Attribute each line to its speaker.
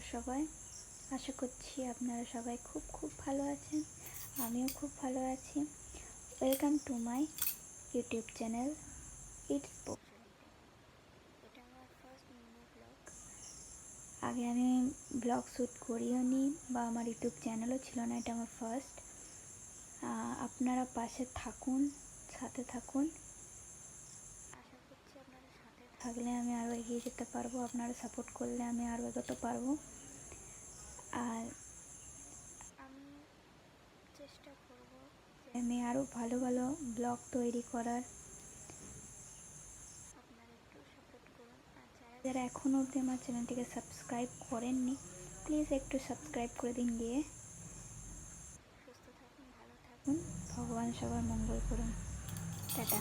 Speaker 1: আপনারা সবাই? আশা করছি আপনারা সবাই খুব খুব ভালো আছেন। আমিও খুব ভালো আছি। Welcome to my YouTube channel it's বকচলিতে। এটা আমার ফার্স্ট মিনি ব্লগ। আগে আমি ব্লগ শ্যুট করিও নি বা আমার ইউটিউব চ্যানেলও ছিল না, এটা আমার ফার্স্ট। আপনারা পাশে থাকুন, সাথে থাকুন। আশা করছি আপনারা সাথে থাকলে আমি আরও এগিয়ে যেতে পারবো, আপনারা সাপোর্ট করলে আমি আরও এগোতে পারবো। আর আমি চেষ্টা করব যে আমি আরও ভালো ভালো ব্লগ তৈরি করার। আপনারা একটু সাপোর্ট করুন। আর যারা যারা এখনও অবধি আমার চ্যানেলটিকে সাবস্ক্রাইব করেননি, প্লিজ একটু সাবস্ক্রাইব করে দিন গিয়ে। সুস্থ থাকুন, ভালো থাকুন, ভগবান সবার মঙ্গল করুন। টাটা।